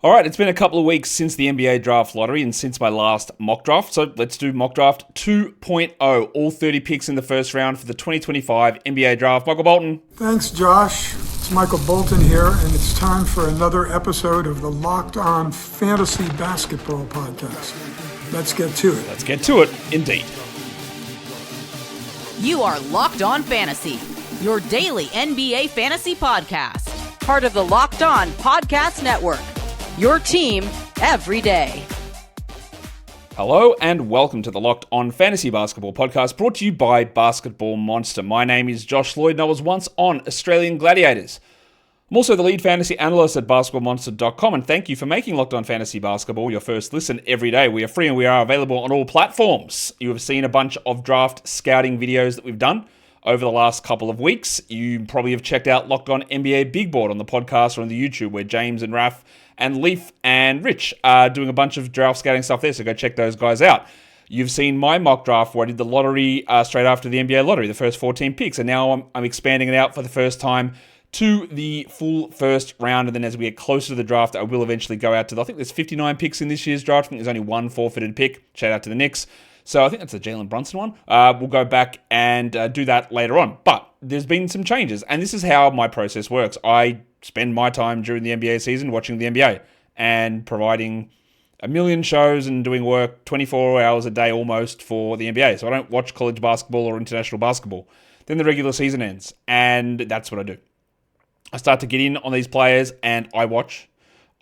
All right, it's been a couple of weeks since the NBA draft lottery and since my last mock draft, so let's do mock draft 2.0. All 30 picks in the first round for the 2025 NBA draft. Michael Bolton. Thanks, Josh. It's Michael Bolton here, and it's time for another episode of the Locked On Fantasy Basketball Podcast. Let's get to it. Let's get to it, indeed. You are Locked On Fantasy, your daily NBA fantasy podcast. Part of the Locked On Podcast Network. Your team every day. Hello and welcome to the Locked On Fantasy Basketball Podcast, brought to you by Basketball Monster. My name is Josh Lloyd and I was once on Australian Gladiators. I'm also the lead fantasy analyst at basketballmonster.com, and thank you for making Locked On Fantasy Basketball your first listen every day. We are free and we are available on all platforms. You have seen a bunch of draft scouting videos that we've done over the last couple of weeks. You probably have checked out Locked On NBA Big Board on the podcast or on the YouTube, where James and Raf and Leaf and Rich are doing a bunch of draft scouting stuff there, so go check those guys out. You've seen my mock draft where I did the lottery straight after the NBA lottery, the first 14 picks, and now I'm expanding it out for the first time to the full first round, and then as we get closer to the draft, I will eventually go out to I think there's 59 picks in this year's draft. I think there's only one forfeited pick. Shout out to the Knicks. So I think that's the Jalen Brunson one. We'll go back and do that later on. But there's been some changes, and this is how my process works. I spend my time during the NBA season watching the NBA and providing a million shows and doing work 24 hours a day almost for the NBA. So I don't watch college basketball or international basketball. Then the regular season ends, and that's what I do. I start to get in on these players, and I watch.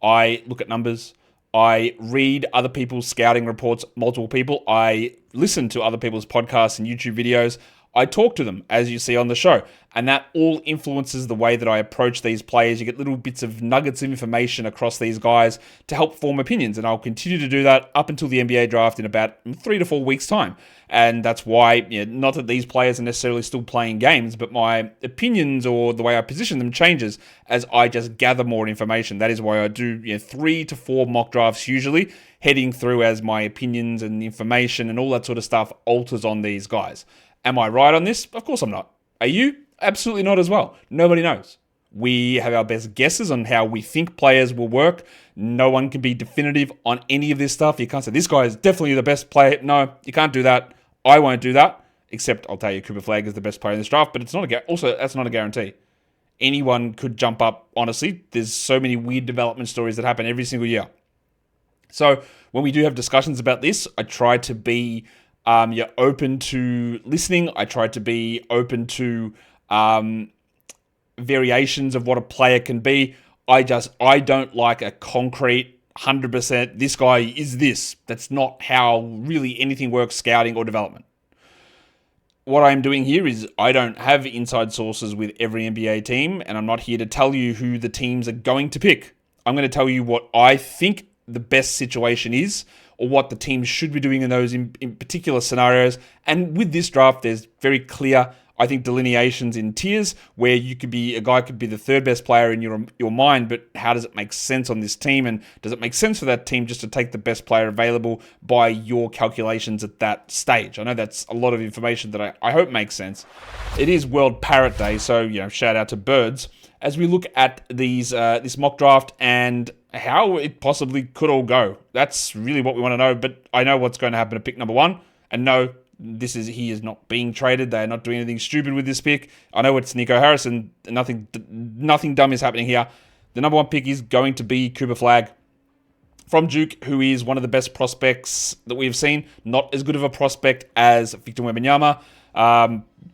I look at numbers. I read other people's scouting reports, multiple people. I listen to other people's podcasts and YouTube videos. I talk to them, as you see on the show. And that all influences the way that I approach these players. You get little bits of nuggets of information across these guys to help form opinions. And I'll continue to do that up until the NBA draft in about 3 to 4 weeks' time. And that's why, not that these players are necessarily still playing games, but my opinions or the way I position them changes as I just gather more information. That is why I do 3 to 4 mock drafts usually, heading through as my opinions and information and all that sort of stuff alters on these guys. Am I right on this? Of course I'm not. Are you? Absolutely not as well. Nobody knows. We have our best guesses on how we think players will work. No one can be definitive on any of this stuff. You can't say, this guy is definitely the best player. No, you can't do that. I won't do that. Except I'll tell you, Flagg is the best player in this draft, but it's not that's not a guarantee. Anyone could jump up, honestly. There's so many weird development stories that happen every single year. So when we do have discussions about this, I try to be open to listening. I try to be open to variations of what a player can be. I don't like a concrete 100%, this guy is this. That's not how really anything works, scouting or development. What I'm doing here is I don't have inside sources with every NBA team, and I'm not here to tell you who the teams are going to pick. I'm going to tell you what I think the best situation is, or what the team should be doing in those in particular scenarios. And with this draft, there's very clear, I think, delineations in tiers where a guy could be the third best player in your mind, but how does it make sense on this team? And does it make sense for that team just to take the best player available by your calculations at that stage? I know that's a lot of information that I hope makes sense. It is World Parrot Day, so shout out to birds. As we look at this mock draft and how it possibly could all go. That's really what we want to know, but I know what's going to happen at pick number 1. And no, he is not being traded. They are not doing anything stupid with this pick. I know it's Nico Harrison. Nothing dumb is happening here. The number 1 pick is going to be Flagg from Duke, who is one of the best prospects that we've seen. Not as good of a prospect as Victor Wembanyama.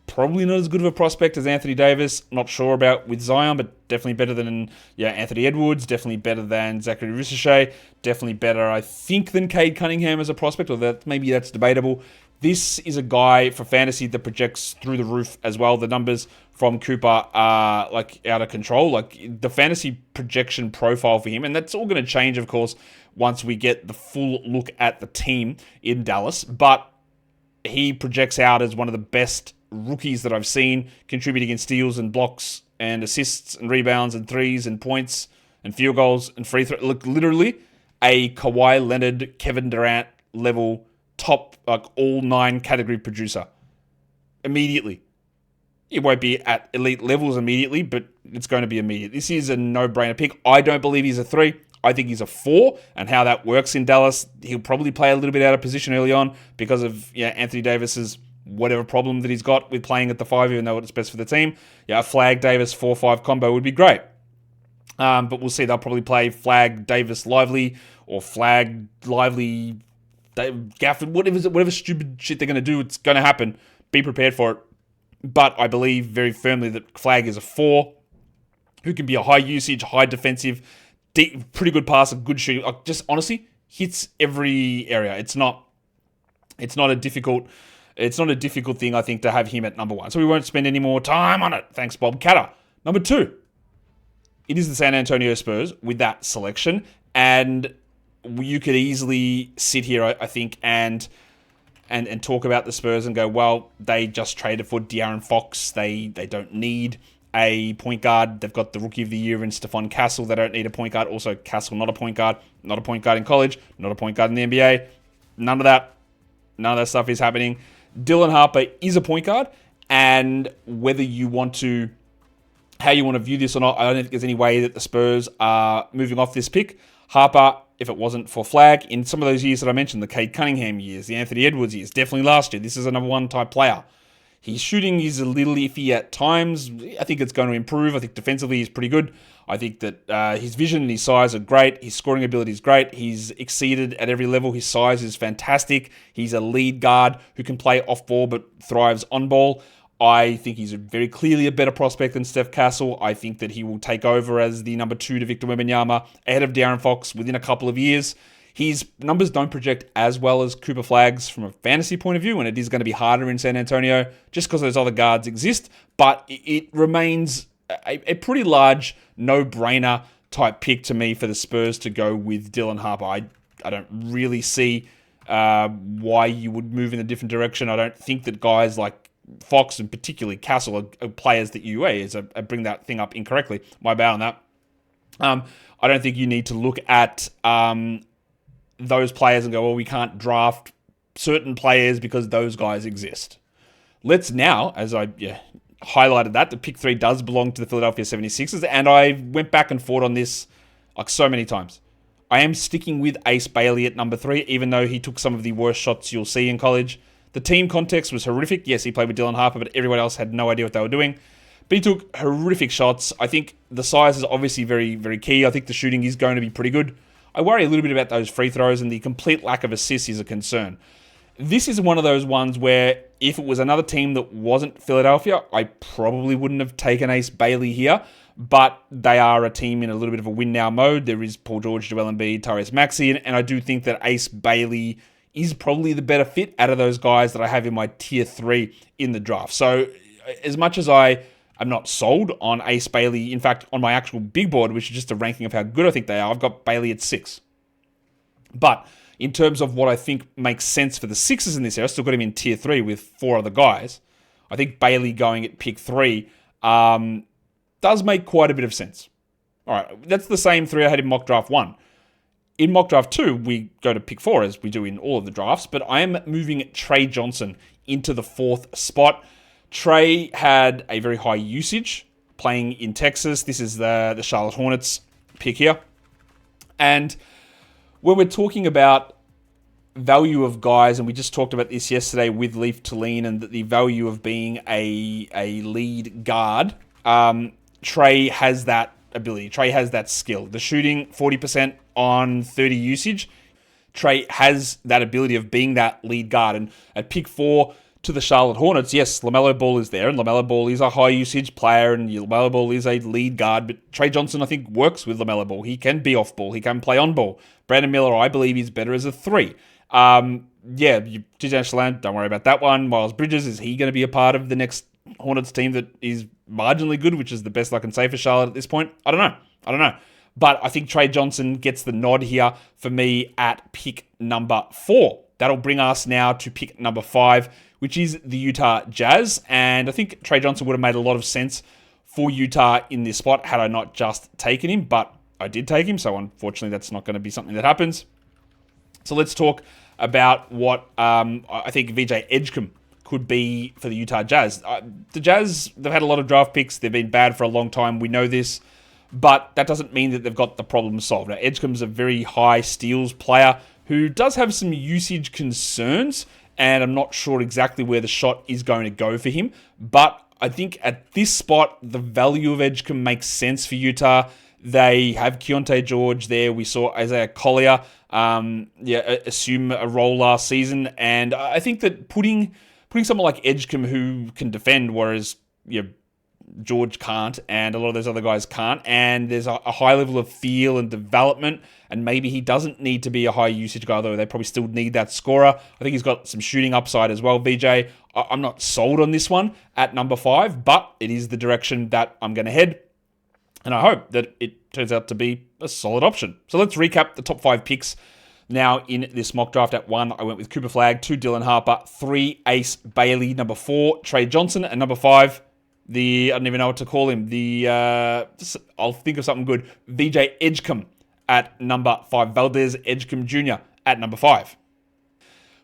Probably not as good of a prospect as Anthony Davis. Not sure about with Zion, but definitely better than Anthony Edwards. Definitely better than Zachary Richardson. Definitely better, I think, than Cade Cunningham as a prospect. Or maybe that's debatable. This is a guy for fantasy that projects through the roof as well. The numbers from Cooper are out of control. The fantasy projection profile for him, and that's all going to change, of course, once we get the full look at the team in Dallas. But he projects out as one of the best rookies that I've seen, contributing in steals and blocks and assists and rebounds and threes and points and field goals and free throw. Look, literally a Kawhi Leonard, Kevin Durant level top, all 9 category producer immediately. It won't be at elite levels immediately, but it's going to be immediate. This is a no-brainer pick. I don't believe he's a 3. I think he's a 4, and how that works in Dallas, he'll probably play a little bit out of position early on because of Anthony Davis's whatever problem that he's got with playing at the 5, even though it's best for the team. A Flagg Davis 4-5 combo would be great. But we'll see. They'll probably play Flagg Davis Lively or Flagg Lively Gafford, whatever stupid shit they're going to do. It's going to happen. Be prepared for it. But I believe very firmly that Flagg is a 4 who can be a high usage, high defensive, pretty good passer, good shooting. Just honestly hits every area. It's not a difficult thing, I think, to have him at number 1. So we won't spend any more time on it. Thanks, Bob Catter. Number 2. It is the San Antonio Spurs with that selection, and you could easily sit here, I think, and talk about the Spurs and go, well, they just traded for De'Aaron Fox. They don't need a point guard. They've got the Rookie of the Year in Stephon Castle. They don't need a point guard. Also, Castle, not a point guard in college, not a point guard in the NBA. None of that stuff is happening. Dylan Harper is a point guard, and whether you want to, how you want to view this or not, I don't think there's any way that the Spurs are moving off this pick. Harper, if it wasn't for Flagg, in some of those years that I mentioned, the Cade Cunningham years, the Anthony Edwards years, definitely last year, this is a number 1 type player. His shooting is a little iffy at times. I think it's going to improve. I think defensively he's pretty good. I think that his vision and his size are great. His scoring ability is great. He's exceeded at every level. His size is fantastic. He's a lead guard who can play off ball but thrives on ball. I think he's very clearly a better prospect than Steph Castle. I think that he will take over as the number 2 to Victor Wembanyama ahead of De'Aaron Fox within a couple of years. His numbers don't project as well as Cooper Flagg's from a fantasy point of view, and it is going to be harder in San Antonio just because those other guards exist, but it remains a pretty large no-brainer type pick to me for the Spurs to go with Dylan Harper. I don't really see why you would move in a different direction. I don't think that guys like Fox and particularly Castle are players that I bring that thing up incorrectly. My bad on that. I don't think you need to look at those players and go, well, we can't draft certain players because those guys exist. Let's now, as I highlighted that, the pick 3 does belong to the Philadelphia 76ers, and I went back and forth on this like so many times. I am sticking with Ace Bailey at number 3, even though he took some of the worst shots you'll see in college. The team context was horrific. Yes, he played with Dylan Harper, but everyone else had no idea what they were doing. But he took horrific shots. I think the size is obviously very, very key. I think the shooting is going to be pretty good. I worry a little bit about those free throws, and the complete lack of assists is a concern. This is one of those ones where if it was another team that wasn't Philadelphia, I probably wouldn't have taken Ace Bailey here, but they are a team in a little bit of a win-now mode. There is Paul George, Joel Embiid, Tyrese Maxey, and I do think that Ace Bailey is probably the better fit out of those guys that I have in my tier 3 in the draft. So as much as I'm not sold on Ace Bailey, in fact, on my actual big board, which is just a ranking of how good I think they are, I've got Bailey at 6. But in terms of what I think makes sense for the Sixers in this area, I still got him in tier 3 with 4 other guys. I think Bailey going at pick 3 does make quite a bit of sense. All right, that's the same 3 I had in mock draft 1. In mock draft 2, we go to pick 4, as we do in all of the drafts, but I am moving Trey Johnson into the 4th spot. Trey had a very high usage playing in Texas. This is the Charlotte Hornets pick here. And when we're talking about value of guys, and we just talked about this yesterday with Leif Tulane and the value of being a lead guard, Trey has that ability. Trey has that skill. The shooting, 40% on 30 usage. Trey has that ability of being that lead guard. And at pick 4 to the Charlotte Hornets, yes, LaMelo Ball is there, and LaMelo Ball is a high usage player, and LaMelo Ball is a lead guard, but Trey Johnson, I think, works with LaMelo Ball. He can be off ball. He can play on ball. Brandon Miller, I believe, is better as a 3. TJ Shalland, don't worry about that one. Miles Bridges, is he going to be a part of the next Hornets team that is marginally good, which is the best I can say for Charlotte at this point? I don't know. But I think Trey Johnson gets the nod here for me at pick number 4. That'll bring us now to pick number 5, which is the Utah Jazz. And I think Trey Johnson would have made a lot of sense for Utah in this spot had I not just taken him, but I did take him, so unfortunately that's not going to be something that happens. So let's talk about what I think VJ Edgecombe could be for the Utah Jazz. The Jazz, they've had a lot of draft picks. They've been bad for a long time. We know this. but that doesn't mean that they've got the problem solved. Now, Edgecombe's a very high steals player who does have some usage concerns, and I'm not sure exactly where the shot is going to go for him, but I think at this spot, the value of Edgecombe makes sense for Utah. They have Keontae George there. We saw Isaiah Collier assume a role last season, and I think that putting someone like Edgecombe who can defend, whereas George can't, and a lot of those other guys can't, and there's a high level of feel and development, and maybe he doesn't need to be a high usage guy, though they probably still need that scorer. I think he's got some shooting upside as well, VJ. I'm not sold on this one at number 5, but it is the direction that I'm going to head, and I hope that it turns out to be a solid option. So let's recap the top 5 picks now in this mock draft. At 1, I went with Cooper Flagg, 2, Dylan Harper, 3, Ace Bailey, number 4, Trey Johnson, and number 5, I don't even know what to call him. I'll think of something good. VJ Edgecombe at number 5. Valdez Edgecombe Jr. at number 5.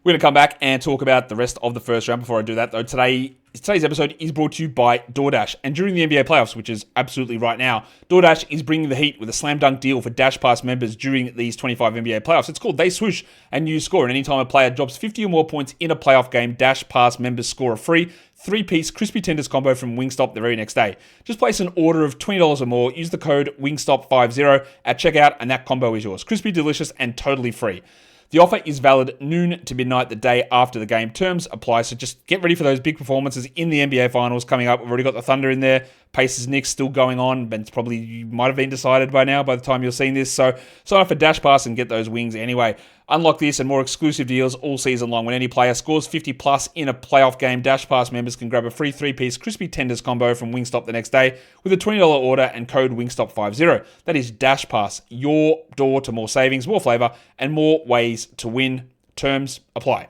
We're going to come back and talk about the rest of the first round. Before I do that, though, today's episode is brought to you by DoorDash. And during the NBA playoffs, which is absolutely right now, DoorDash is bringing the heat with a slam dunk deal for Dash Pass members during these 25 NBA playoffs. It's called They Swoosh and You Score. And anytime a player drops 50 or more points in a playoff game, Dash Pass members score a free 3-piece crispy tenders combo from Wingstop the very next day. Just place an order of $20 or more, use the code WINGSTOP50 at checkout, and that combo is yours. Crispy, delicious, and totally free. The offer is valid noon to midnight the day after the game. Terms apply, so just get ready for those big performances in the NBA Finals coming up. We've already got the Thunder in there. Pacers Knicks still going on, but it's probably might have been decided by now by the time you're seeing this. So sign up for Dash Pass and get those wings anyway. Unlock this and more exclusive deals all season long. When any player scores 50 plus in a playoff game, Dash Pass members can grab a free 3-piece crispy tenders combo from Wingstop the next day with a $20 order and code WINGSTOP50. That is Dash Pass, your door to more savings, more flavor, and more ways to win. Terms apply.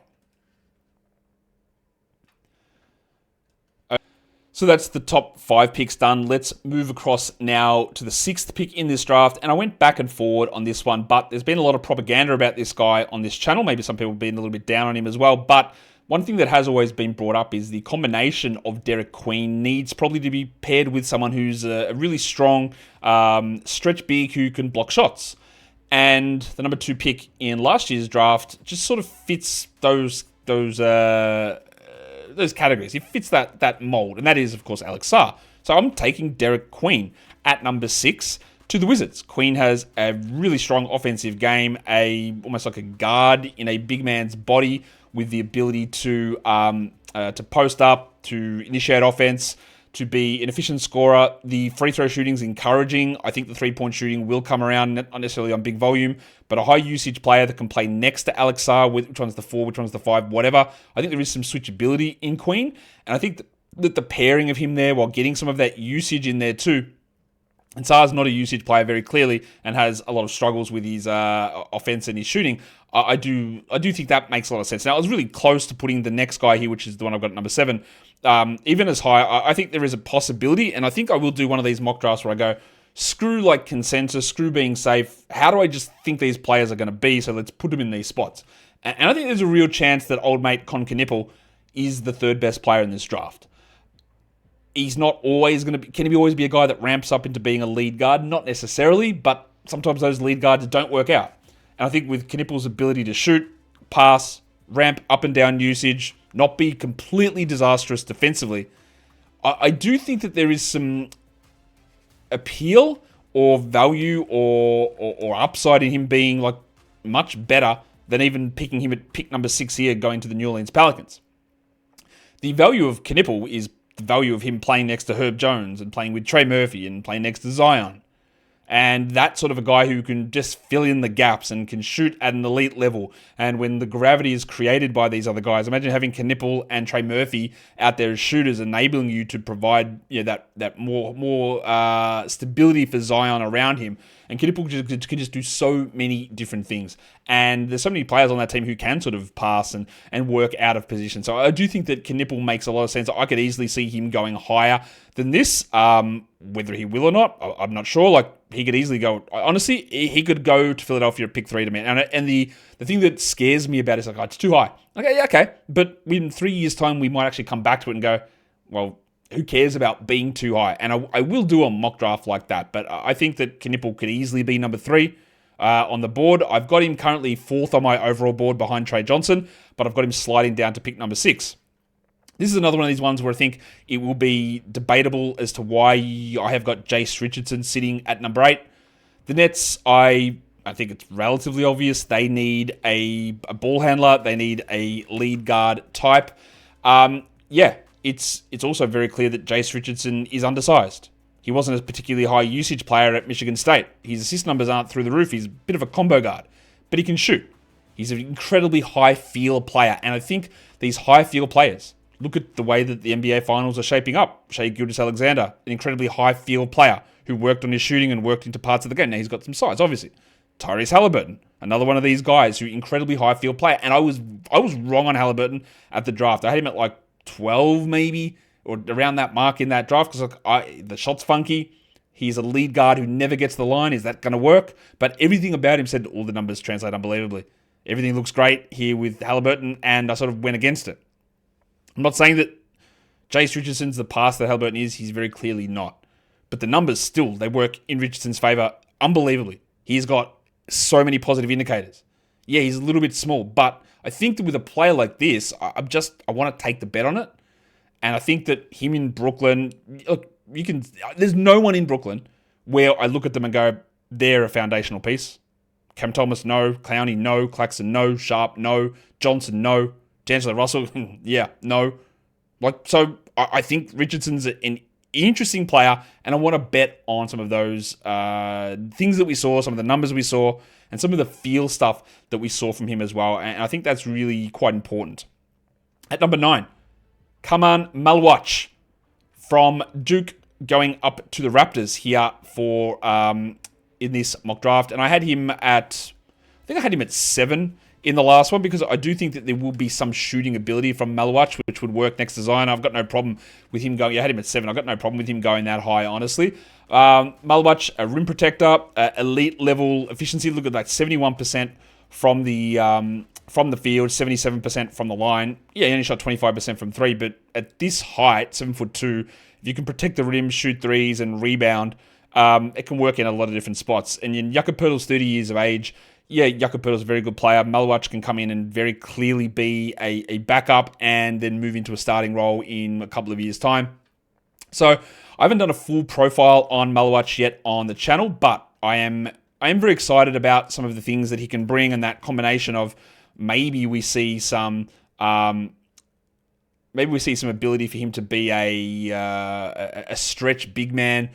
So that's the top 5 picks done. Let's move across now to the 6th pick in this draft. And I went back and forward on this one, but there's been a lot of propaganda about this guy on this channel. Maybe some people have been a little bit down on him as well. But one thing that has always been brought up is the combination of Derek Queen needs probably to be paired with someone who's a really strong stretch big who can block shots. And the number 2 pick in last year's draft just sort of fits those categories. He fits that mold, and that is, of course, Alex Sarr. So I'm taking Derek Queen at number 6 to the Wizards. Queen has a really strong offensive game, almost like a guard in a big man's body with the ability to post up, to initiate offense, to be an efficient scorer. The free throw shooting is encouraging. I think the 3-point shooting will come around, not necessarily on big volume, but a high usage player that can play next to Alex Sarr, which one's the 4, which one's the 5, whatever. I think there is some switchability in Queen, and I think that the pairing of him there while getting some of that usage in there too. And Sarr's not a usage player very clearly and has a lot of struggles with his offense and his shooting. I do think that makes a lot of sense. Now, I was really close to putting the next guy here, which is the one I've got at number 7. Even as high, I think there is a possibility, and I think I will do one of these mock drafts where I go, screw like consensus, screw being safe. How do I just think these players are going to be? So let's put them in these spots. And I think there's a real chance that old mate Knueppel is the 3rd best player in this draft. He's not always going to be... Can he always be a guy that ramps up into being a lead guard? Not necessarily, but sometimes those lead guards don't work out. And I think with Knueppel's ability to shoot, pass, ramp up and down usage, not be completely disastrous defensively, I do think that there is some appeal or value or upside in him being like much better than even picking him at pick number 6 here going to the New Orleans Pelicans. The value of Knueppel is the value of him playing next to Herb Jones and playing with Trey Murphy and playing next to Zion. And that sort of a guy who can just fill in the gaps and can shoot at an elite level. And when the gravity is created by these other guys, imagine having Knueppel and Trey Murphy out there as shooters, enabling you to provide that more stability for Zion around him. And Knueppel can just do so many different things. And there's so many players on that team who can sort of pass and work out of position. So I do think that Knueppel makes a lot of sense. I could easily see him going higher than this. Whether he will or not, I'm not sure. Like, he could easily go... Honestly, he could go to Philadelphia at pick 3 to me. And the thing that scares me about it is like, it's too high. Okay, yeah, okay. But in 3 years' time, we might actually come back to it and go, well, who cares about being too high? And I will do a mock draft like that, but I think that Knueppel could easily be number 3 on the board. I've got him currently 4th on my overall board behind Trey Johnson, but I've got him sliding down to pick number 6. This is another one of these ones where I think it will be debatable as to why I have got Jace Richardson sitting at number 8. The Nets, I think it's relatively obvious. They need a ball handler. They need a lead guard type. It's also very clear that Jace Richardson is undersized. He wasn't a particularly high usage player at Michigan State. His assist numbers aren't through the roof. He's a bit of a combo guard, but he can shoot. He's an incredibly high feel player, and I think these high feel players, look at the way that the NBA Finals are shaping up. Shai Gilgeous-Alexander, an incredibly high feel player who worked on his shooting and worked into parts of the game. Now he's got some size, obviously. Tyrese Halliburton, another one of these guys who incredibly high field player. And I was wrong on Halliburton at the draft. I had him at like 12 maybe, or around that mark in that draft, because the shot's funky. He's a lead guard who never gets the line. Is that going to work? But everything about him said all the numbers translate unbelievably. Everything looks great here with Halliburton, and I sort of went against it. I'm not saying that Jace Richardson's the pass that Halliburton is. He's very clearly not. But the numbers still, they work in Richardson's favor unbelievably. He's got so many positive indicators. Yeah, he's a little bit small, but I think that with a player like this, I want to take the bet on it. And I think that him in Brooklyn, look, there's no one in Brooklyn where I look at them and go, they're a foundational piece. Cam Thomas, no. Clowney, no. Claxton, no. Sharp, no. Johnson, no. D'Angelo Russell, yeah, no. So I think Richardson's an interesting player, and I want to bet on some of those things that we saw, some of the numbers we saw, and some of the feel stuff that we saw from him as well. And I think that's really quite important. At number 9, Maluach from Duke, going up to the Raptors here for in this mock draft. And I had him at 7 in the last one, because I do think that there will be some shooting ability from Maluach, which would work next to Zion. I've got no problem with him going. I had him at 7. I've got no problem with him going that high, honestly. Maluach, a rim protector, elite level efficiency. Look at that, 71% from the field, 77% from the line. Yeah, he only shot 25% from 3, but at this height, 7'2", if you can protect the rim, shoot threes, and rebound, it can work in a lot of different spots. And Jakob Poeltl's 30 years of age. Yeah, Jakob Poeltl's a very good player. Maluach can come in and very clearly be a backup and then move into a starting role in a couple of years' time. So I haven't done a full profile on Maluach yet on the channel, but I am very excited about some of the things that he can bring, and that combination of maybe we see some ability for him to be a stretch big man.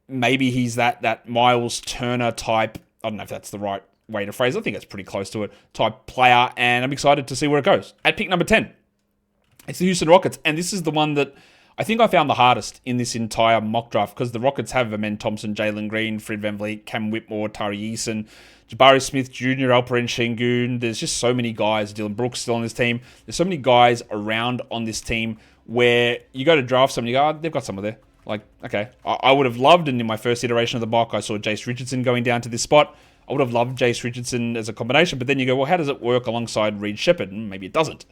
Maybe he's that Miles Turner type. I don't know if that's the right way to phrase it. I think it's pretty close to it, type player, and I'm excited to see where it goes. At pick number 10, it's the Houston Rockets, and this is the one that I think I found the hardest in this entire mock draft, because the Rockets have Amen Thompson, Jalen Green, Fred VanVleet, Cam Whitmore, Tari Eason, Jabari Smith Jr., Alperen Şengün. There's just so many guys. Dylan Brooks still on this team. There's so many guys around on this team where you go to draft someone, you go, they've got someone there. Like, okay, I would have loved, and in my first iteration of the mock, I saw Jace Richardson going down to this spot. I would have loved Jace Richardson as a combination, but then you go, well, how does it work alongside Reed Shepherd? Maybe it doesn't.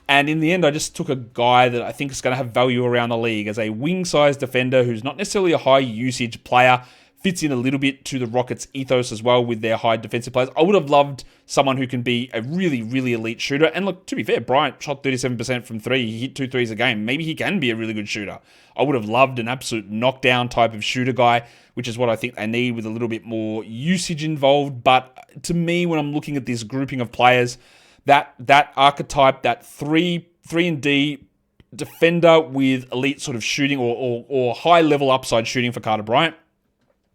And in the end, I just took a guy that I think is going to have value around the league as a wing-sized defender who's not necessarily a high-usage player, fits in a little bit to the Rockets' ethos as well with their high defensive players. I would have loved someone who can be a really, really elite shooter. And look, to be fair, Bryant shot 37% from 3. He hit 2 threes a game. Maybe he can be a really good shooter. I would have loved an absolute knockdown type of shooter guy, which is what I think they need, with a little bit more usage involved. But to me, when I'm looking at this grouping of players, that archetype, that 3-and-D defender with elite sort of shooting or high-level upside shooting for Carter Bryant,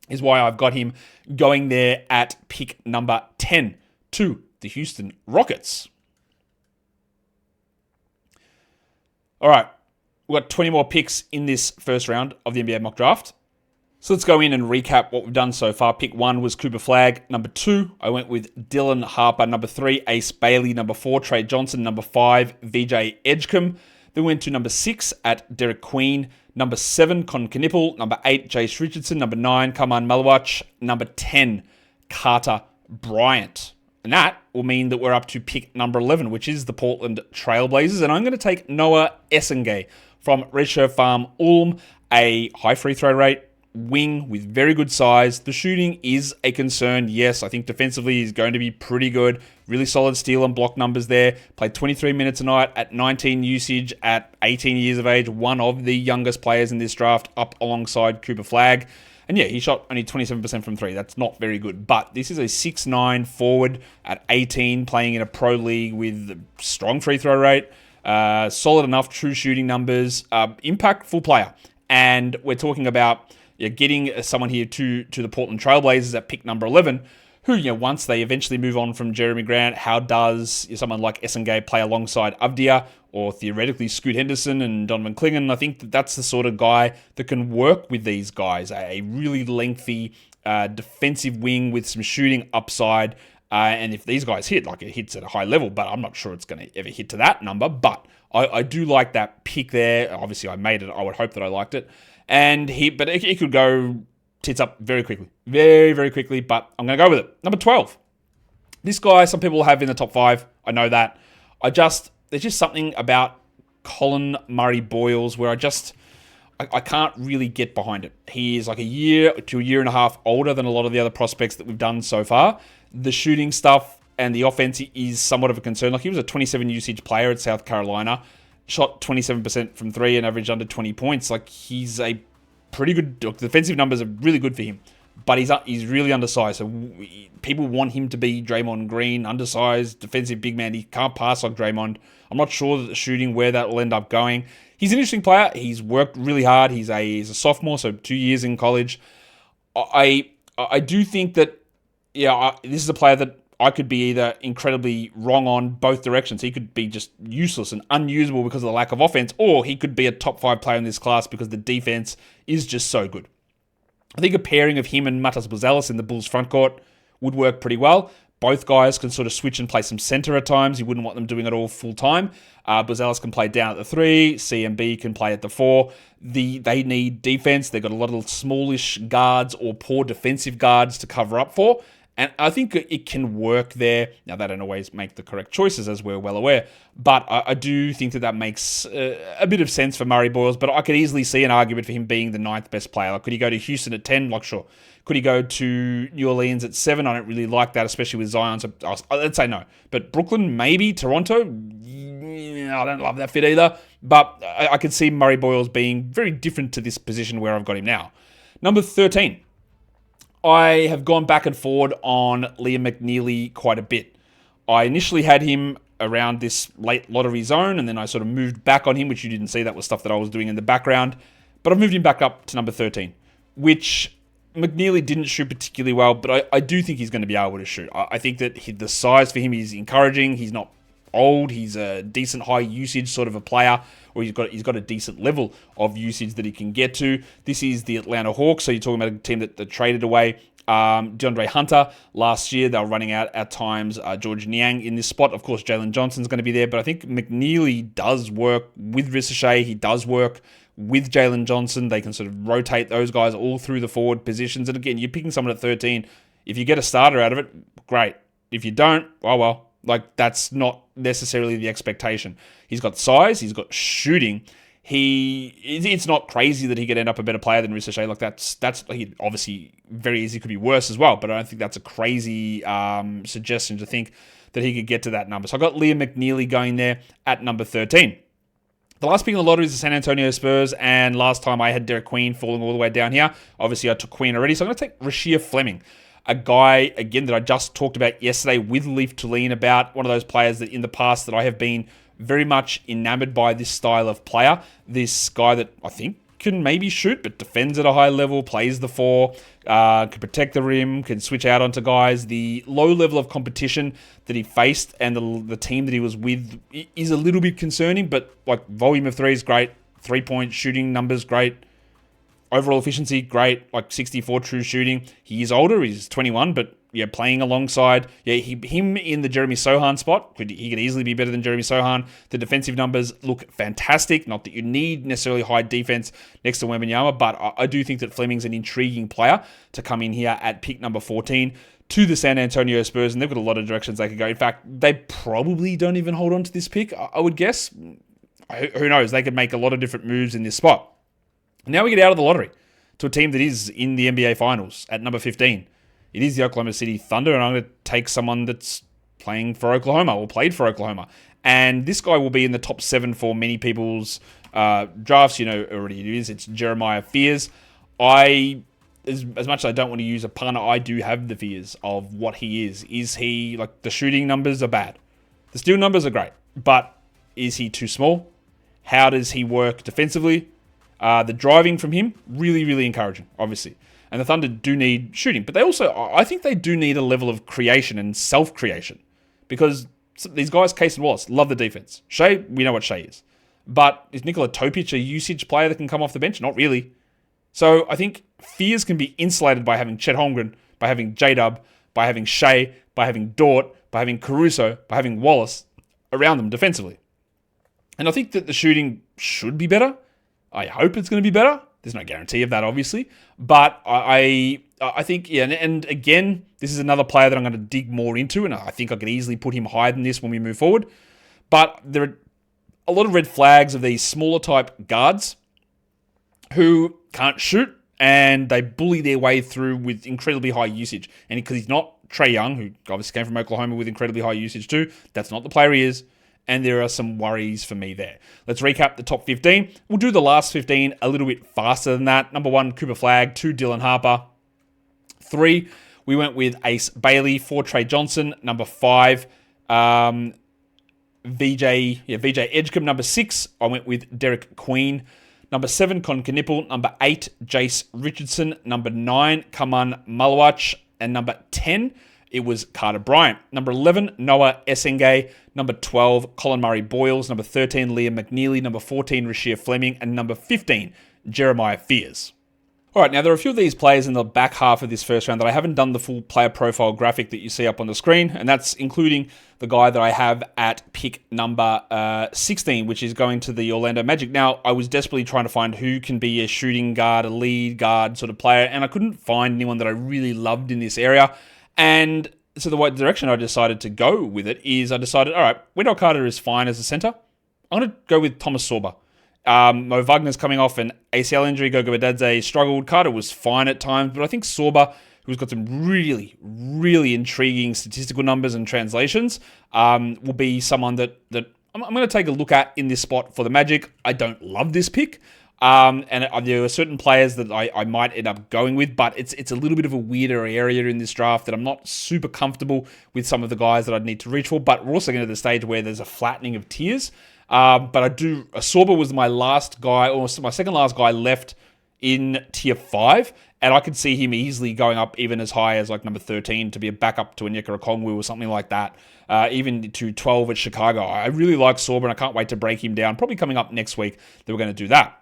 is why I've got him going there at pick number 10 to the Houston Rockets. All right, we've got 20 more picks in this first round of the NBA mock draft. So let's go in and recap what we've done so far. Pick 1 was Cooper Flagg. Number 2, I went with Dylan Harper. Number 3, Ace Bailey. Number 4, Trey Johnson. Number 5, VJ Edgecombe. Then went to number 6 at Derek Queen. Number 7, Con Knueppel. Number 8, Jace Richardson. Number 9, Maluach. Number 10, Carter Bryant. And that will mean that we're up to pick number 11, which is the Portland Trailblazers. And I'm going to take Noah Essengay from Redshirt Farm Ulm, a high free throw rate, wing with very good size. The shooting is a concern. Yes, I think defensively he's going to be pretty good. Really solid steal and block numbers there. Played 23 minutes a night at 19 usage at 18 years of age. One of the youngest players in this draft, up alongside Cooper Flagg. And yeah, he shot only 27% from three. That's not very good. But this is a 6'9 forward at 18, playing in a pro league with a strong free throw rate. Solid enough true shooting numbers. Impactful player. And we're talking about getting someone here to the Portland Trailblazers at pick number 11, who, once they eventually move on from Jeremy Grant, how does someone like Essengay play alongside Avdia or theoretically Scoot Henderson and Donovan Clingan? I think that's the sort of guy that can work with these guys. A really lengthy defensive wing with some shooting upside. And if these guys hit, it hits at a high level, but I'm not sure it's going to ever hit to that number. But I do like that pick there. Obviously, I made it. I would hope that I liked it. But it could go tits up very quickly. Very, very quickly, but I'm going to go with it. Number 12. This guy, some people have in the top 5. I know that. There's just something about Colin Murray-Boyles where I can't really get behind it. He is like a year to a year and a half older than a lot of the other prospects that we've done so far. The shooting stuff and the offense is somewhat of a concern. He was a 27 usage player at South Carolina. Shot 27% from three and averaged under 20 points. He's a pretty good. Defensive numbers are really good for him, but he's really undersized. So people want him to be Draymond Green, undersized, defensive big man. He can't pass like Draymond. I'm not sure that the shooting, where that will end up going. He's an interesting player. He's worked really hard. He's a sophomore, so 2 years in college. I do think that, this is a player that I could be either incredibly wrong on both directions. He could be just useless and unusable because of the lack of offense, or he could be a top 5 player in this class because the defense is just so good. I think a pairing of him and Matas Buzelis in the Bulls frontcourt would work pretty well. Both guys can sort of switch and play some center at times. You wouldn't want them doing it all full time. Buzelis can play down at the 3. CMB can play at the 4. They need defense. They've got a lot of smallish guards or poor defensive guards to cover up for. And I think it can work there. Now, they don't always make the correct choices, as we're well aware. But I do think that makes a bit of sense for Murray-Boyles. But I could easily see an argument for him being the 9th best player. Could he go to Houston at 10? Sure. Could he go to New Orleans at 7? I don't really like that, especially with Zion. So I'd say no. But Brooklyn, maybe. Toronto, I don't love that fit either. But I could see Murray-Boyles being very different to this position where I've got him now. Number 13. I have gone back and forward on Liam McNeely quite a bit. I initially had him around this late lottery zone, and then I sort of moved back on him, which you didn't see. That was stuff that I was doing in the background. But I've moved him back up to number 13, which McNeely didn't shoot particularly well, but I do think he's going to be able to shoot. I think that the size for him is encouraging. He's not old. He's a decent high usage sort of a player, or he's got a decent level of usage that he can get to. This is the Atlanta Hawks, so you're talking about a team that traded away DeAndre Hunter last year. They were running out at times George Niang in this spot. Of course, Jalen Johnson's going to be there, but I think McNeely does work with Ricochet. He does work with Jalen Johnson. They can sort of rotate those guys all through the forward positions. And again, you're picking someone at 13. If you get a starter out of it, great. If you don't, oh well. That's not necessarily the expectation. He's got size. He's got shooting. It's not crazy that he could end up a better player than Ricochet. That's obviously very easy. Could be worse as well, but I don't think that's a crazy suggestion to think that he could get to that number. So I got Liam McNeely going there at number 13. The last pick in the lottery is the San Antonio Spurs, and last time I had Derek Queen falling all the way down here. Obviously, I took Queen already, so I'm going to take Rasheer Fleming. A guy, again, that I just talked about yesterday with Leaf Tulane about, one of those players that in the past that I have been very much enamored by this style of player. This guy that I think can maybe shoot, but defends at a high level, plays the 4, can protect the rim, can switch out onto guys. The low level of competition that he faced and the team that he was with is a little bit concerning, but volume of 3 is great, 3-point shooting numbers, great. Overall efficiency, great, 64 true shooting. He is older, he's 21, but playing alongside, him in the Jeremy Sohan spot, he could easily be better than Jeremy Sohan. The defensive numbers look fantastic. Not that you need necessarily high defense next to Wembanyama, but I do think that Fleming's an intriguing player to come in here at pick number 14 to the San Antonio Spurs, and they've got a lot of directions they could go. In fact, they probably don't even hold on to this pick, I would guess. who knows? They could make a lot of different moves in this spot. Now we get out of the lottery to a team that is in the NBA Finals at number 15. It is the Oklahoma City Thunder, and I'm going to take someone that's playing for Oklahoma or played for Oklahoma. And this guy will be in the top 7 for many people's drafts. You know already it is. It's Jeremiah Fears. As much as I don't want to use a punter, I do have the fears of what he is. Is he, like, the shooting numbers are bad. The steal numbers are great. But is he too small? How does he work defensively? The driving from him, really, really encouraging, obviously. And the Thunder do need shooting. But I think they do need a level of creation and self-creation. Because these guys, Case and Wallace, love the defense. Shea, we know what Shea is. But is Nikola Topic a usage player that can come off the bench? Not really. So I think Fears can be insulated by having Chet Holmgren, by having J-Dub, by having Shea, by having Dort, by having Caruso, by having Wallace around them defensively. And I think that the shooting should be better. I hope it's going to be better. There's no guarantee of that, obviously. But I think, yeah, and again, this is another player that I'm going to dig more into, and I think I could easily put him higher than this when we move forward. But there are a lot of red flags of these smaller type guards who can't shoot, and they bully their way through with incredibly high usage. And because he's not Trae Young, who obviously came from Oklahoma with incredibly high usage too, that's not the player he is. And there are some worries for me there. Let's recap the top 15. We'll do the last 15 a little bit faster than that. Number 1, Cooper Flagg. 2, Dylan Harper. 3, we went with Ace Bailey. 4, Trey Johnson. Number 5, VJ Edgecombe. Number 6, I went with Derek Queen. Number 7, Con Knueppel. Number 8, Jace Richardson. Number 9, Kaman Maluach. And number 10, it was Carter Bryant. Number 11, Noah Essengay. Number 12, Colin Murray-Boyles. Number 13, Liam McNeely. Number 14, Rasheer Fleming. And number 15, Jeremiah Fears. All right, now there are a few of these players in the back half of this first round that I haven't done the full player profile graphic that you see up on the screen, and that's including the guy that I have at pick number 16, which is going to the Orlando Magic. Now, I was desperately trying to find who can be a shooting guard, a lead guard sort of player, and I couldn't find anyone that I really loved in this area. And so the direction I decided to go with it is I decided, all right, Wendell Carter is fine as a center. I'm going to go with Thomas Sorba. Mo Wagner's coming off an ACL injury. Gogo Badadze struggled. Carter was fine at times, but I think Sorba, who's got some really, really intriguing statistical numbers and translations, will be someone that I'm going to take a look at in this spot for the Magic. I don't love this pick. And there are certain players that I might end up going with, but it's a little bit of a weirder area in this draft that I'm not super comfortable with some of the guys that I'd need to reach for, but we're also getting to the stage where there's a flattening of tiers. But Sorba was my last guy, or my second last guy left in tier 5, and I could see him easily going up even as high as like number 13 to be a backup to Onyeka Okongwu or something like that, even to 12 at Chicago. I really like Sorba, and I can't wait to break him down. Probably coming up next week that we're going to do that.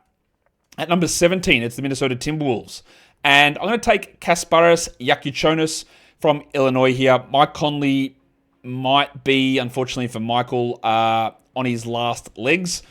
At number 17, it's the Minnesota Timberwolves. And I'm going to take Kasparas Yakuchonis from Illinois here. Mike Conley might be, unfortunately for Michael, on his last legs.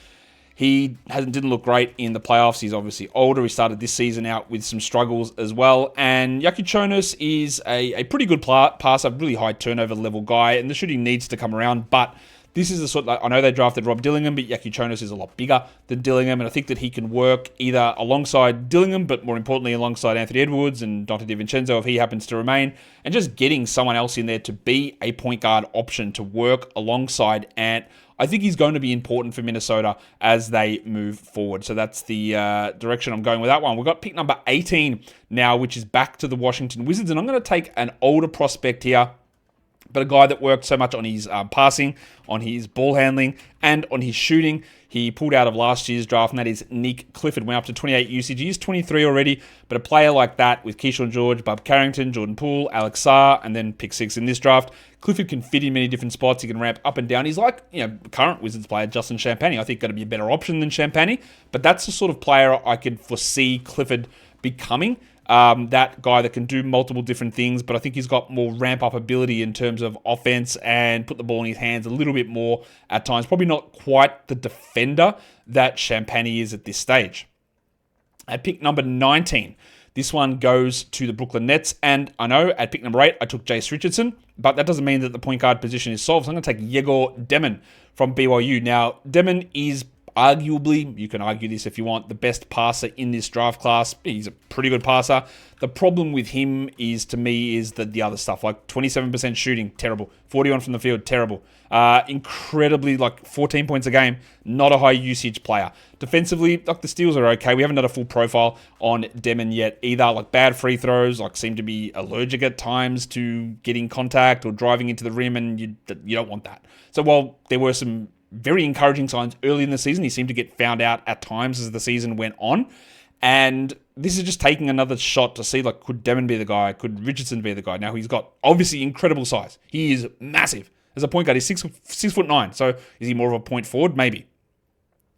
He didn't look great in the playoffs. He's obviously older. He started this season out with some struggles as well. And Yakuchonis is a pretty good passer, really high turnover level guy, and the shooting needs to come around. But this is the sort of, I know they drafted Rob Dillingham, but Yakuchonis is a lot bigger than Dillingham, and I think that he can work either alongside Dillingham, but more importantly alongside Anthony Edwards and Dante DiVincenzo if he happens to remain, and just getting someone else in there to be a point guard option to work alongside Ant. I think he's going to be important for Minnesota as they move forward. So that's the direction I'm going with that one. We've got pick number 18 now, which is back to the Washington Wizards, and I'm going to take an older prospect here, but a guy that worked so much on his passing, on his ball handling, and on his shooting. He pulled out of last year's draft, and that is Nick Clifford. Went up to 28 usage. He's 23 already, but a player like that with Keyshawn George, Bob Carrington, Jordan Poole, Alex Sarr, and then pick 6 in this draft, Clifford can fit in many different spots. He can ramp up and down. He's like, current Wizards player Justin Champagnie. I think going to be a better option than Champagnie, but that's the sort of player I could foresee Clifford becoming. That guy that can do multiple different things, but I think he's got more ramp-up ability in terms of offense and put the ball in his hands a little bit more at times. Probably not quite the defender that Champagnie is at this stage. At pick number 19, this one goes to the Brooklyn Nets, and I know at pick number 8, I took Jace Richardson, but that doesn't mean that the point guard position is solved, so I'm going to take Yegor Demon from BYU. Now, Demon is arguably, you can argue this if you want, the best passer in this draft class. He's a pretty good passer. The problem with him is, to me, is that the other stuff, like 27% shooting, terrible. 41 from the field, terrible. Incredibly, 14 points a game, not a high usage player. Defensively, the steals are okay. We haven't done a full profile on Demon yet either. Bad free throws, seem to be allergic at times to getting contact or driving into the rim, and you don't want that. So while there were some very encouraging signs early in the season, he seemed to get found out at times as the season went on. And this is just taking another shot to see, could Demon be the guy? Could Richardson be the guy? Now, he's got obviously incredible size. He is massive. As a point guard, he's 6'9". So is he more of a point forward? Maybe.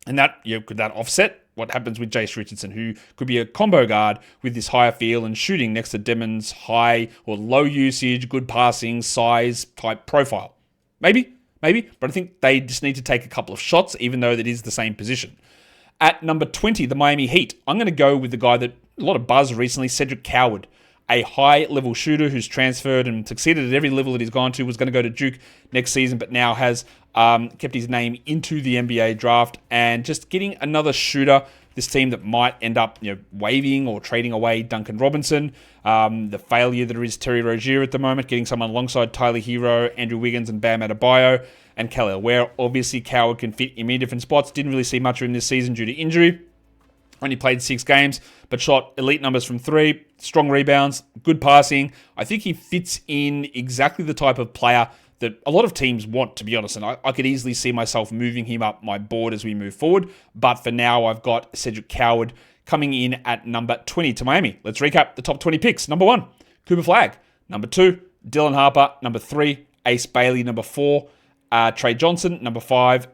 And that, could that offset what happens with Jace Richardson, who could be a combo guard with this higher feel and shooting next to Demon's high or low usage, good passing, size type profile? Maybe. But I think they just need to take a couple of shots, even though that is the same position. At number 20, the Miami Heat, I'm going to go with the guy that a lot of buzz recently, Cedric Coward, a high-level shooter who's transferred and succeeded at every level that he's gone to, was going to go to Duke next season, but now has kept his name into the NBA draft, and just getting another shooter, this team that might end up waiving or trading away Duncan Robinson, the failure that is Terry Rozier at the moment, getting someone alongside Tyler Hero, Andrew Wiggins, and Bam Adebayo, and Kelly, where obviously Coward can fit in many different spots. Didn't really see much of him this season due to injury. Only played 6 games, but shot elite numbers from 3, strong rebounds, good passing. I think he fits in exactly the type of player that a lot of teams want, to be honest, and I could easily see myself moving him up my board as we move forward. But for now, I've got Cedric Coward coming in at number 20 to Miami. Let's recap the top 20 picks. Number 1, Cooper Flagg. Number 2, Dylan Harper. Number 3, Ace Bailey. Number 4, Trey Johnson. Number 5,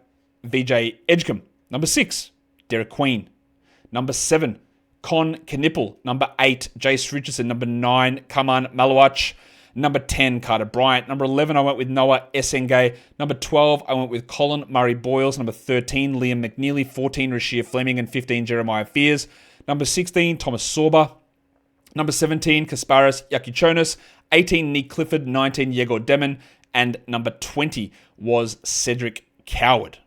VJ Edgecombe. Number 6, Derek Queen. Number 7, Knueppel. Number 8, Jace Richardson. Number 9, Kaman Maluach. Number 10, Carter Bryant. Number 11, I went with Noah Essengay. Number 12, I went with Colin Murray-Boyles. Number 13, Liam McNeely. 14, Rasheer Fleming. And 15, Jeremiah Fears. Number 16, Thomas Sorba. Number 17, Kasparis Yakuchonis. 18, Nick Clifford. 19, Yegor Demon. And number 20 was Cedric Coward.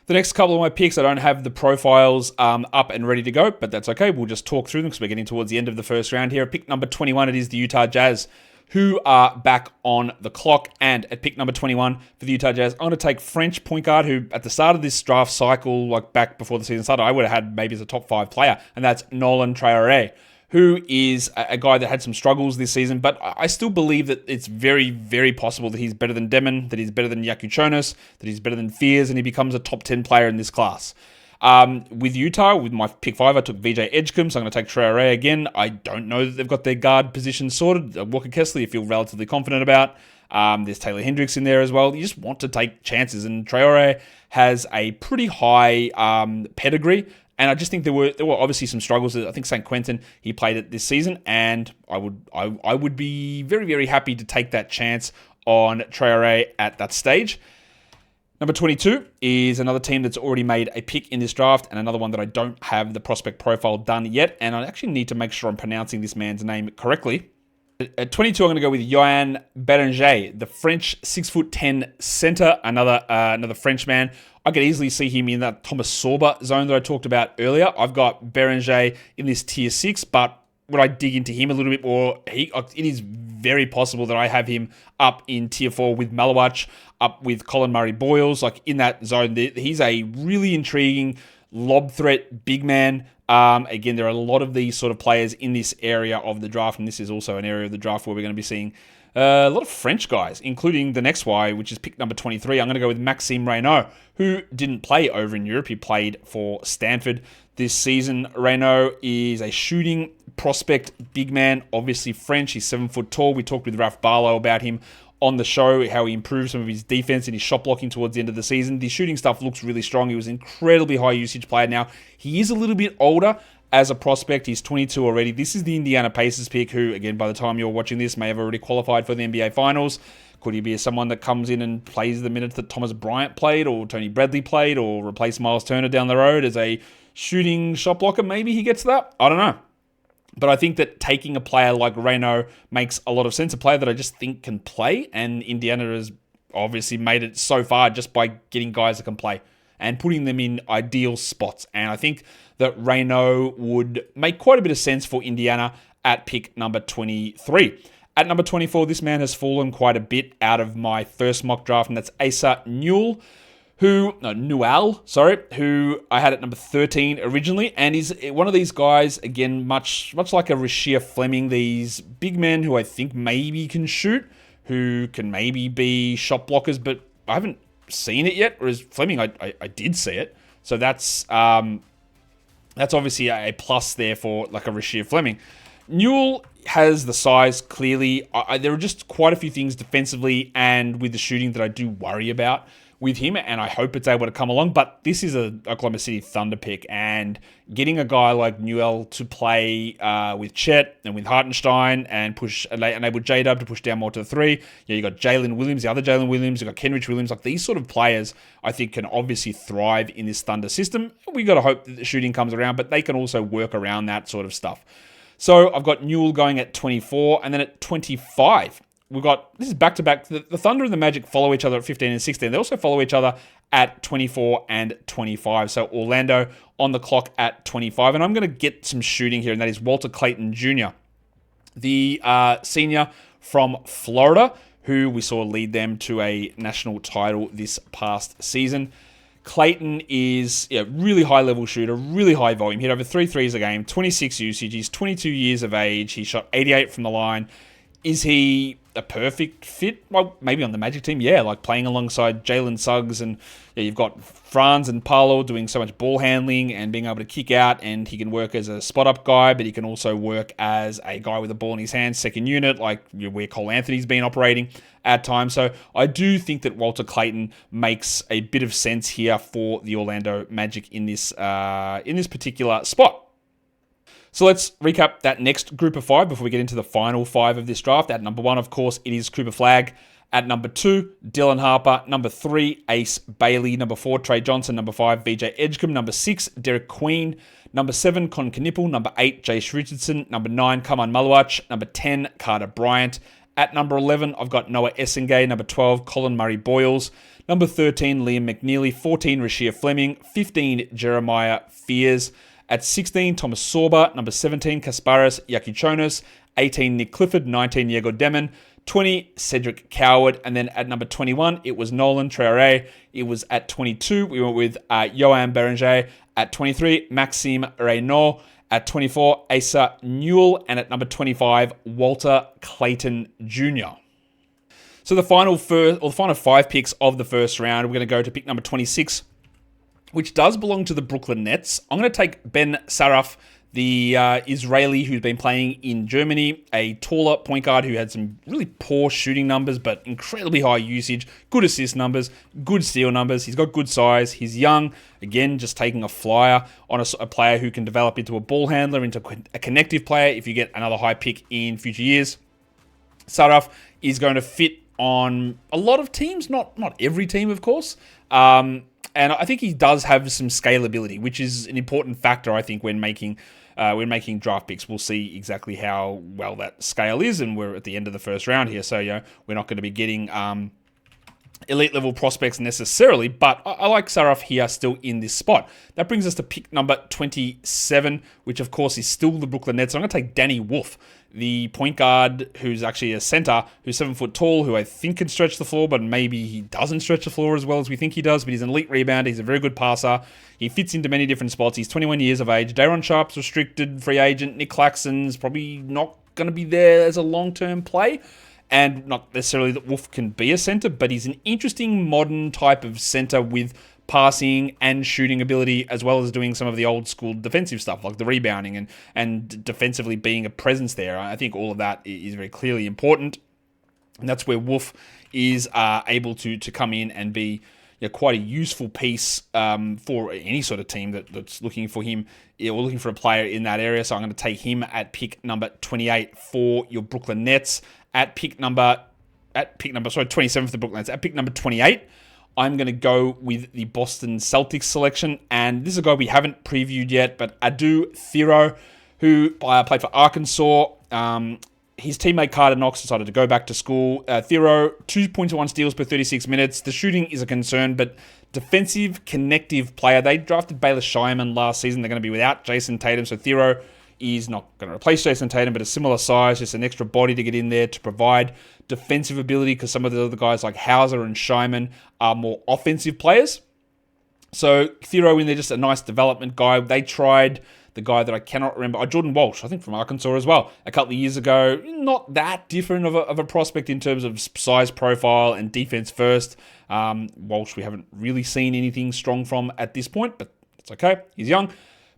The next couple of my picks, I don't have the profiles up and ready to go, but that's okay. We'll just talk through them because we're getting towards the end of the first round here. At pick number 21, it is the Utah Jazz, who are back on the clock. And at pick number 21 for the Utah Jazz, I'm going to take French point guard, who at the start of this draft cycle, back before the season started, I would have had maybe as a top 5 player, and that's Nolan Traoré, who is a guy that had some struggles this season, but I still believe that it's very, very possible that he's better than Demon, that he's better than Yakuchonis, that he's better than Fears, and he becomes a top 10 player in this class. With Utah, with my pick 5, I took VJ Edgecombe, so I'm going to take Traoré again. I don't know that they've got their guard position sorted. Walker Kessler, you feel relatively confident about. There's Taylor Hendricks in there as well. You just want to take chances, and Traoré has a pretty high pedigree. And I just think there were obviously some struggles. I think St. Quentin, he played it this season, and I would be very, very happy to take that chance on Traoré at that stage. Number 22 is another team that's already made a pick in this draft, and another one that I don't have the prospect profile done yet, and I actually need to make sure I'm pronouncing this man's name correctly. At 22, I'm going to go with Yoann Bérenger, the French 6'10" center, another Frenchman. I could easily see him in that Thomas Sorba zone that I talked about earlier. I've got Bérenger in this tier 6, but when I dig into him a little bit more, it is very possible that I have him up in tier 4 with Maluach, up with Colin Murray-Boyles, in that zone. He's a really intriguing lob threat big man. Again, there are a lot of these sort of players in this area of the draft, and this is also an area of the draft where we're going to be seeing a lot of French guys, including the next Y, which is pick number 23. I'm going to go with Maxime Reynaud, who didn't play over in Europe. He played for Stanford this season. Reynaud is a shooting prospect big man, obviously French. He's 7 foot tall. We talked with Ralph Barlow about him on the show, how he improved some of his defense and his shot blocking towards the end of the season. The shooting stuff looks really strong. He was an incredibly high usage player. Now, he is a little bit older as a prospect. He's 22 already. This is the Indiana Pacers pick, who, again, by the time you're watching this, may have already qualified for the NBA Finals. Could he be someone that comes in and plays the minutes that Thomas Bryant played or Tony Bradley played, or replace Miles Turner down the road as a shooting shot blocker? Maybe he gets that. I don't know. But I think that taking a player like Reynaud makes a lot of sense, a player that I just think can play, and Indiana has obviously made it so far just by getting guys that can play. and putting them in ideal spots. And I think that Reynaud would make quite a bit of sense for Indiana at pick number 23. At number 24, this man has fallen quite a bit out of my first mock draft, and that's Asa Newell, who I had at number 13 originally, and he's one of these guys, again, much like a Rasheer Fleming, these big men who I think maybe can shoot, who can maybe be shot blockers, but I haven't seen it yet, whereas Fleming, I did see it. So that's obviously a plus there for like a Rasheer Fleming. Newell has the size, clearly. There are just quite a few things defensively and with the shooting that I do worry about with him, and I hope it's able to come along. But this is a Oklahoma City Thunder pick, and getting a guy like Newell to play with Chet and with Hartenstein and enable J-Dub to push down more to the three. Yeah, you got Jalen Williams, the other Jalen Williams, you got Kenrich Williams. Like, these sort of players, I think, can obviously thrive in this Thunder system. We got to hope that the shooting comes around, but they can also work around that sort of stuff. So I've got Newell going at 24, and then at 25, this is back-to-back. The Thunder and the Magic follow each other at 15 and 16. They also follow each other at 24 and 25. So Orlando on the clock at 25. And I'm going to get some shooting here, and that is Walter Clayton Jr., the senior from Florida, who we saw lead them to a national title this past season. Clayton is really high-level shooter, really high volume. He hit over 3 threes a game, 26 usage. He's 22 years of age. He shot 88 from the line. Is he a perfect fit? Well, maybe on the Magic team, yeah, like playing alongside Jalen Suggs, and you've got Franz and Paolo doing so much ball handling and being able to kick out, and he can work as a spot-up guy, but he can also work as a guy with a ball in his hands, second unit, like where Cole Anthony's been operating at times. So I do think that Walter Clayton makes a bit of sense here for the Orlando Magic in this particular spot. So let's recap that next group of 5 before we get into the final 5 of this draft. At number 1, of course, it is Cooper Flagg. At number 2, Dylan Harper. Number 3, Ace Bailey. Number 4, Trey Johnson. Number 5, VJ Edgecombe. Number 6, Derek Queen. Number 7, Con Knueppel. Number 8, Jace Richardson. Number 9, Kaman Maluach. Number 10, Carter Bryant. At number 11, I've got Noah Essengay. Number 12, Colin Murray-Boyles. Number 13, Liam McNeely. 14, Rasheer Fleming. 15, Jeremiah Fears. At 16, Thomas Sorba. Number 17, Kasparas Yakichonis. 18, Nick Clifford. 19, Diego Demon. 20, Cedric Coward. And then at number 21, it was Nolan Traore. It was at 22, we went with Johan Berenger. At 23, Maxime Reynaud. At 24, Asa Newell. And at number 25, Walter Clayton Jr. So the final 5 picks of the first round, we're going to go to pick number 26, which does belong to the Brooklyn Nets. I'm going to take Ben Saraf, the Israeli who's been playing in Germany, a taller point guard who had some really poor shooting numbers, but incredibly high usage, good assist numbers, good steal numbers. He's got good size. He's young. Again, just taking a flyer on a player who can develop into a ball handler, into a connective player if you get another high pick in future years. Saraf is going to fit on a lot of teams, not every team, of course. And I think he does have some scalability, which is an important factor, I think, when making draft picks. We'll see exactly how well that scale is, and we're at the end of the first round here, so we're not going to be getting elite level prospects necessarily, but I like Saraf here still in this spot. That brings us to pick number 27, which of course is still the Brooklyn Nets. So I'm going to take Danny Wolf, the point guard who's actually a center, who's 7 foot tall, who I think can stretch the floor, but maybe he doesn't stretch the floor as well as we think he does, but he's an elite rebounder. He's a very good passer. He fits into many different spots. He's 21 years of age. Daron Sharp's restricted free agent. Nick Claxton's probably not going to be there as a long-term play. And not necessarily that Wolf can be a center, but he's an interesting modern type of center with passing and shooting ability, as well as doing some of the old school defensive stuff, like the rebounding and defensively being a presence there. I think all of that is very clearly important. And that's where Wolf is able to come in and be quite a useful piece for any sort of team that's looking for him, or looking for a player in that area. So I'm going to take him at pick number 28 for your Brooklyn Nets. At pick number 27 for the Brooklyn Nets. At pick number 28, I'm going to go with the Boston Celtics selection. And this is a guy we haven't previewed yet, but Adu Thiro, who played for Arkansas. his teammate Carter Knox decided to go back to school. Thero, 2.1 steals per 36 minutes. The shooting is a concern, but defensive, connective player. They drafted Baylor Shireman last season. They're going to be without Jason Tatum, so Thero is not going to replace Jason Tatum, but a similar size, just an extra body to get in there to provide defensive ability, because some of the other guys like Hauser and Shireman are more offensive players. So Thero in there, just a nice development guy. They tried the guy that I cannot remember, Jordan Walsh, I think from Arkansas as well, a couple of years ago. Not that different of a prospect in terms of size profile and defense first. Walsh, we haven't really seen anything strong from at this point, but it's okay. He's young.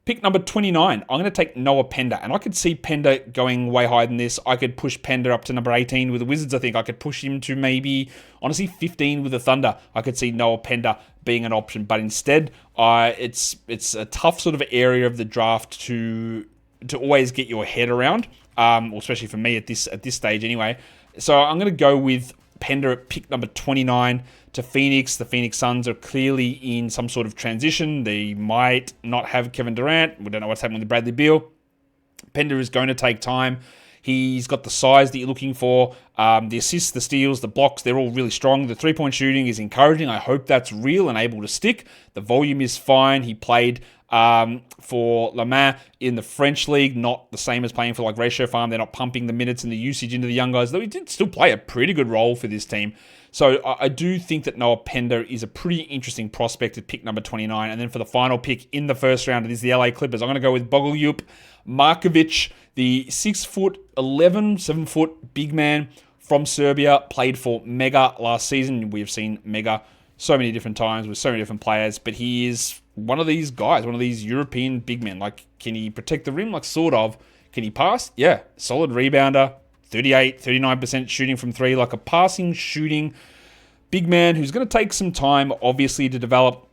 Pick number 29, I'm going to take Noah Pender, and I could see Pender going way higher than this. I could push Pender up to number 18 with the Wizards, I think. I could push him to maybe, honestly, 15 with the Thunder. I could see Noah Pender being an option, but instead, it's a tough sort of area of the draft to always get your head around, especially for me at this stage anyway. So I'm going to go with Pender at pick number 29 to Phoenix. The Phoenix Suns are clearly in some sort of transition. They might not have Kevin Durant. We don't know what's happening with Bradley Beal. Pender is going to take time. He's got the size that you're looking for. The assists, the steals, the blocks, they're all really strong. The three-point shooting is encouraging. I hope that's real and able to stick. The volume is fine. He played for Le Mans in the French league, not the same as playing for like Ratio Farm. They're not pumping the minutes and the usage into the young guys, though he did still play a pretty good role for this team. So I do think that Noah Pender is a pretty interesting prospect at pick number 29. And then for the final pick in the first round, it is the LA Clippers. I'm going to go with Bogoljub Markovic, the 6'11", 7-foot big man from Serbia, played for Mega last season. We have seen Mega so many different times with so many different players, but he is one of these guys, one of these European big men. Like, can he protect the rim? Like, sort of. Can he pass? Yeah. Solid rebounder. 39% shooting from three, like a passing, shooting big man who's going to take some time, obviously, to develop.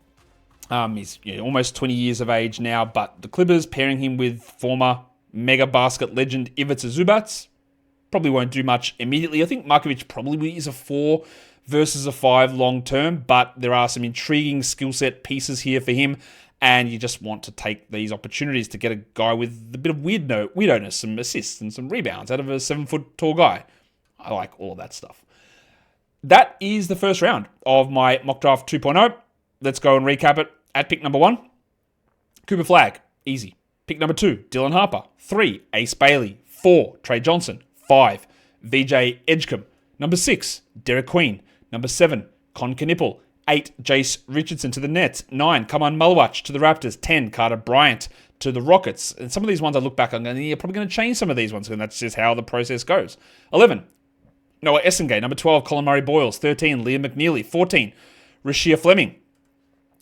He's almost 20 years of age now, but the Clippers pairing him with former Mega Basket legend Ivica Zubac probably won't do much immediately. I think Markovic probably is a 4 versus a 5 long term, but there are some intriguing skill set pieces here for him. And you just want to take these opportunities to get a guy with a bit of weirdness, some assists and some rebounds out of a 7-foot tall guy. I like all of that stuff. That is the first round of my mock draft 2.0. Let's go and recap it. At pick number 1, Cooper Flagg, easy. Pick number 2, Dylan Harper. 3, Ace Bailey. 4, Trey Johnson. 5, VJ Edgecombe. Number 6, Derek Queen. Number 7, Con Knueppel. 8, Jace Richardson to the Nets. 9, Maluach to the Raptors. 10, Carter Bryant to the Rockets. And some of these ones I look back on and you're probably going to change some of these ones, and that's just how the process goes. 11, Noah Essengate. Number 12, Colin Murray-Boyles. 13, Liam McNeely. 14, Rashia Fleming.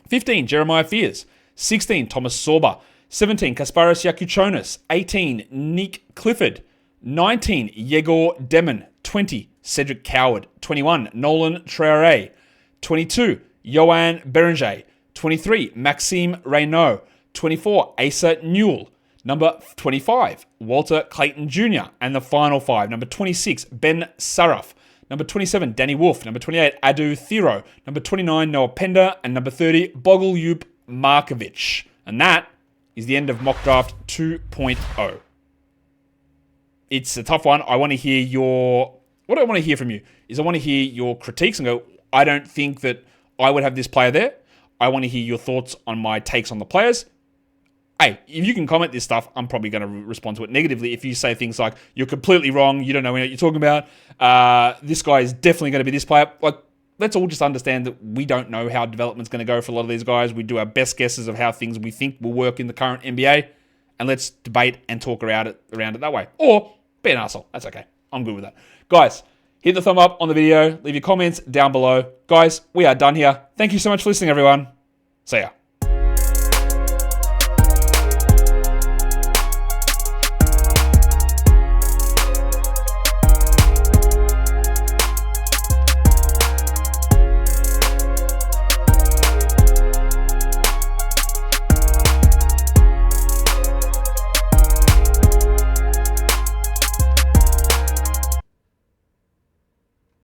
15, Jeremiah Fears. 16, Thomas Sorba. 17, Kasparas Yakuchonis. 18, Nick Clifford. 19, Yegor Demon. 20, Cedric Coward. 21, Nolan Traore. 22, Johan Berenger. 23, Maxime Reynaud. 24, Asa Newell. Number 25, Walter Clayton Jr. And the final 5, number 26, Ben Saraf. Number 27, Danny Wolf. Number 28, Adu Thero. Number 29, Noah Pender. And number 30, Bogoljub Markovic. And that is the end of mock draft 2.0. It's a tough one. What I want to hear from you is I want to hear your critiques and go, I don't think that I would have this player there. I want to hear your thoughts on my takes on the players. Hey, if you can comment this stuff, I'm probably going to respond to it negatively. If you say things like, you're completely wrong, you don't know what you're talking about, this guy is definitely going to be this player. Like, let's all just understand that we don't know how development's going to go for a lot of these guys. We do our best guesses of how things we think will work in the current NBA, and let's debate and talk around it that way. Or be an arsehole. That's okay. I'm good with that. Guys, hit the thumb up on the video. Leave your comments down below. Guys, we are done here. Thank you so much for listening, everyone. See ya.